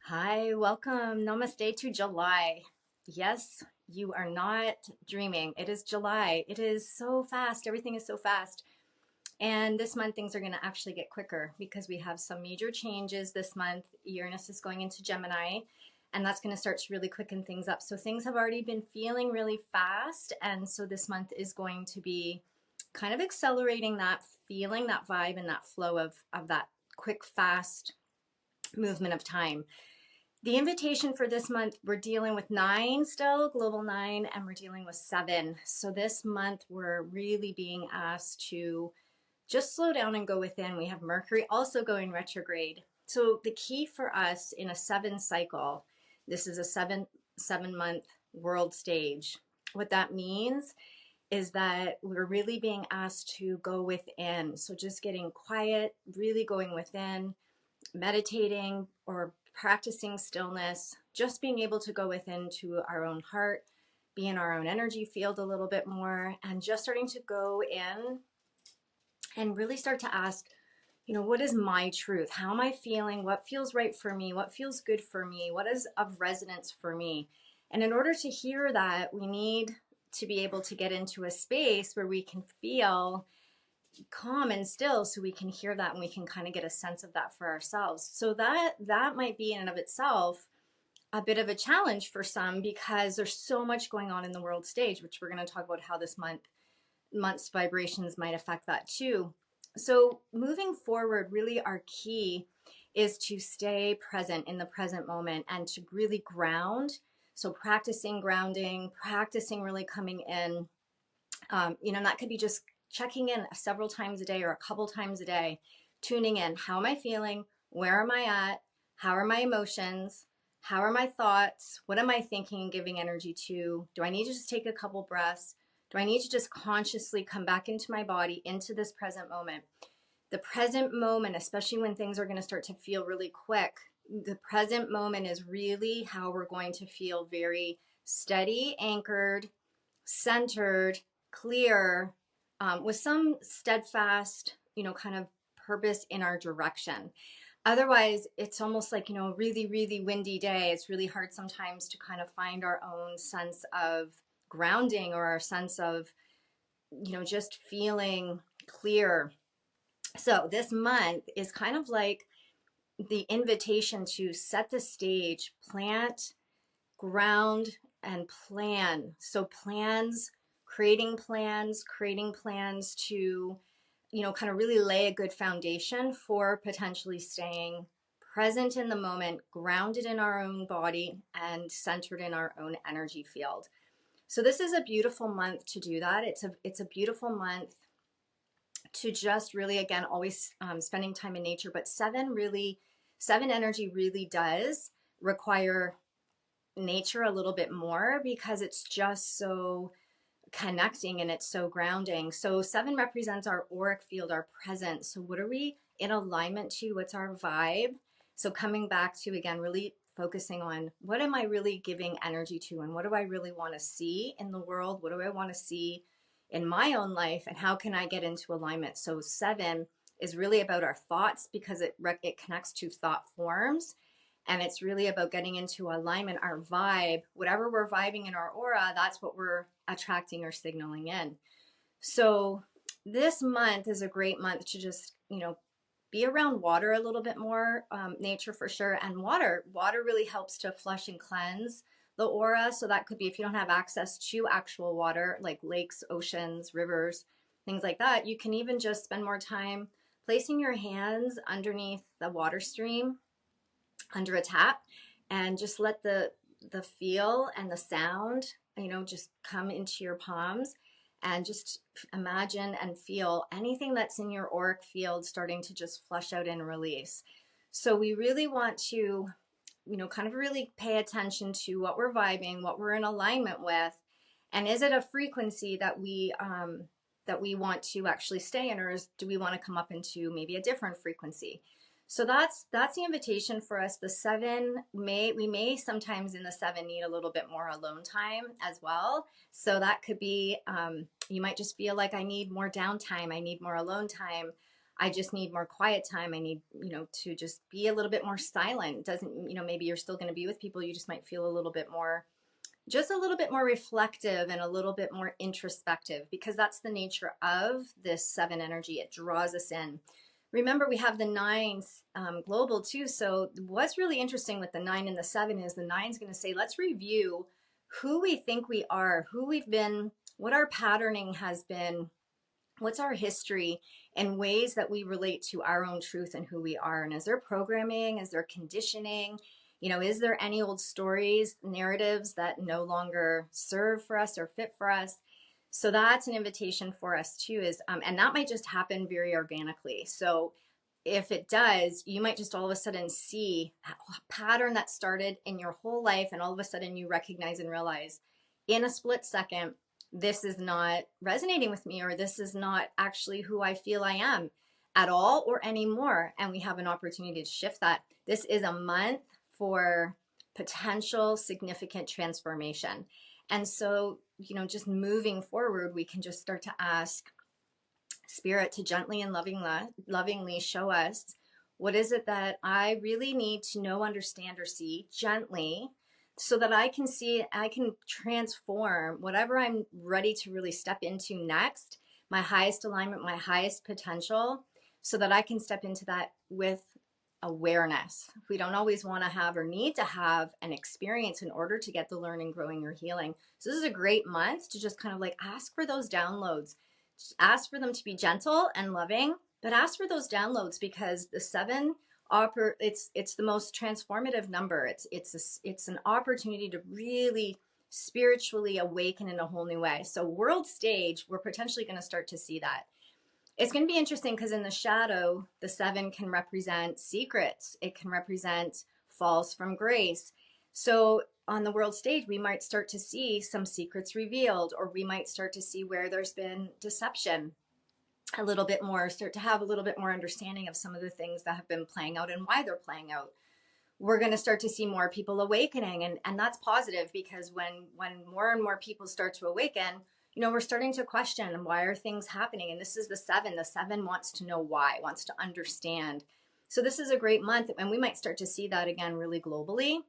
Hi, welcome. Namaste to July. Yes, you are not dreaming. It is July. It is so fast. Everything is so fast. And this month, things are going to actually get quicker because we have some major changes this month. Uranus is going into Gemini, and that's going to start to really quicken things up. So things have already been feeling really fast. And so this month is going to be kind of accelerating that feeling, that vibe, and that flow of that quick, fast movement of time. The invitation for this month, we're dealing with 9 still, global 9, and we're dealing with 7. So this month, we're really being asked to just slow down and go within. We have Mercury also going retrograde. So the key for us in a 7 cycle, this is a 7 month world stage. What that means is that we're really being asked to go within. So just getting quiet, really going within, meditating or practicing stillness, just being able to go within to our own heart, be in our own energy field a little bit more, and just starting to go in and really start to ask, what is my truth? How am I feeling? What feels right for me? What feels good for me? What is of resonance for me? And in order to hear that, we need to be able to get into a space where we can feel calm and still, so we can hear that and we can kind of get a sense of that for ourselves. So that might be in and of itself a bit of a challenge for some, because there's so much going on in the world stage, which we're going to talk about how this month's vibrations might affect that too. So moving forward, really our key is to stay present in the present moment and to really ground. So practicing grounding, practicing really coming in, that could be just checking in several times a day or a couple times a day, tuning in. How am I feeling? Where am I at? How are my emotions? How are my thoughts? What am I thinking and giving energy to? Do I need to just take a couple breaths? Do I need to just consciously come back into my body, into this present moment? The present moment, especially when things are going to start to feel really quick, the present moment is really how we're going to feel very steady, anchored, centered, clear, with some steadfast, kind of purpose in our direction. Otherwise, it's almost like, a really, really windy day. It's really hard sometimes to kind of find our own sense of grounding or our sense of, just feeling clear. So this month is kind of like the invitation to set the stage, plant, ground, and plan. So creating plans to, kind of really lay a good foundation for potentially staying present in the moment, grounded in our own body, and centered in our own energy field. So this is a beautiful month to do that. It's a beautiful month to just really, again, always spending time in nature. But seven energy really does require nature a little bit more, because it's just so connecting and it's so grounding. So 7 represents our auric field, our presence. So what are we in alignment to? What's our vibe? So coming back to, again, really focusing on what am I really giving energy to, and what do I really want to see in the world? What do I want to see in my own life, and how can I get into alignment? So 7 is really about our thoughts, because it connects to thought forms. And it's really about getting into alignment, our vibe, whatever we're vibing in our aura, that's what we're attracting or signaling in. So this month is a great month to just, be around water a little bit more, nature for sure. And water really helps to flush and cleanse the aura. So that could be, if you don't have access to actual water, like lakes, oceans, rivers, things like that, you can even just spend more time placing your hands underneath the water stream, under a tap, and just let the feel and the sound, just come into your palms, and just imagine and feel anything that's in your auric field starting to just flush out and release. So we really want to, kind of really pay attention to what we're vibing, what we're in alignment with, and is it a frequency that we want to actually stay in, or do we want to come up into maybe a different frequency? So that's the invitation for us. The 7 we may sometimes in the 7 need a little bit more alone time as well. So that could be, you might just feel like I need more downtime. I need more alone time. I just need more quiet time. I need, to just be a little bit more silent. It doesn't, maybe you're still going to be with people. You just might feel a little bit more, just a little bit more reflective and a little bit more introspective, because that's the nature of this 7 energy. It draws us in. Remember, we have the 9s global too. So what's really interesting with the 9 and the 7 is the 9 is going to say, let's review who we think we are, who we've been, what our patterning has been, what's our history, and ways that we relate to our own truth and who we are. And is there programming? Is there conditioning? Is there any old stories, narratives that no longer serve for us or fit for us? So that's an invitation for us too, and that might just happen very organically. So if it does, you might just all of a sudden see a pattern that started in your whole life, and all of a sudden you recognize and realize in a split second, this is not resonating with me, or this is not actually who I feel I am at all or anymore. And we have an opportunity to shift that. This is a month for potential significant transformation. And so, just moving forward, we can just start to ask Spirit to gently and lovingly show us, what is it that I really need to know, understand, or see gently, so that I can transform whatever I'm ready to really step into next, my highest alignment, my highest potential, so that I can step into that with awareness. We don't always want to have or need to have an experience in order to get the learning, growing, or healing. So this is a great month to just kind of like ask for those downloads. Just ask for them to be gentle and loving, but ask for those downloads, because the 7 it's the most transformative number. It's an opportunity to really spiritually awaken in a whole new way. So world stage, we're potentially going to start to see that. It's going to be interesting because in the shadow, the 7 can represent secrets. It can represent falls from grace. So on the world stage, we might start to see some secrets revealed, or we might start to see where there's been deception a little bit more, start to have a little bit more understanding of some of the things that have been playing out and why they're playing out. We're going to start to see more people awakening. And that's positive, because when more and more people start to awaken, we're starting to question, why are things happening? And this is the 7. The 7 wants to know why, wants to understand. So this is a great month, and we might start to see that again really globally.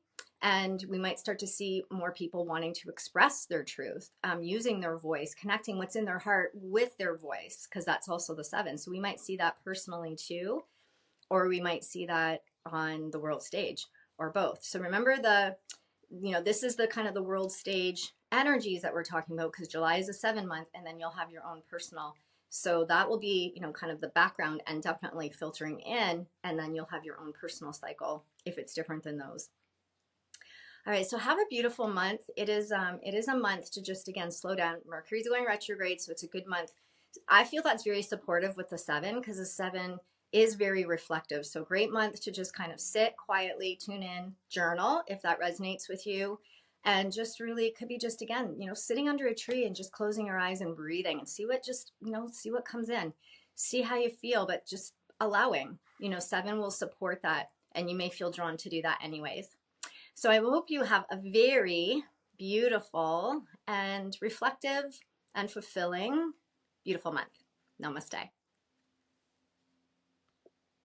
And we might start to see more people wanting to express their truth, using their voice, connecting what's in their heart with their voice, because that's also the 7. So we might see that personally too, or we might see that on the world stage, or both. So remember, this is the kind of the world stage energies that we're talking about, because July is a 7 month, and then you'll have your own personal. So that will be, kind of the background and definitely filtering in, and then you'll have your own personal cycle if it's different than those. All right, so have a beautiful month. It is a month to just, again, slow down. Mercury's going retrograde, so it's a good month. I feel that's very supportive with the 7, because the 7 is very reflective. So great month to just kind of sit quietly, tune in, journal if that resonates with you. And just really, it could be just, again, sitting under a tree and just closing your eyes and breathing, and see what comes in. See how you feel, but just allowing. 7 will support that, and you may feel drawn to do that anyways. So I hope you have a very beautiful and reflective and fulfilling, beautiful month. Namaste.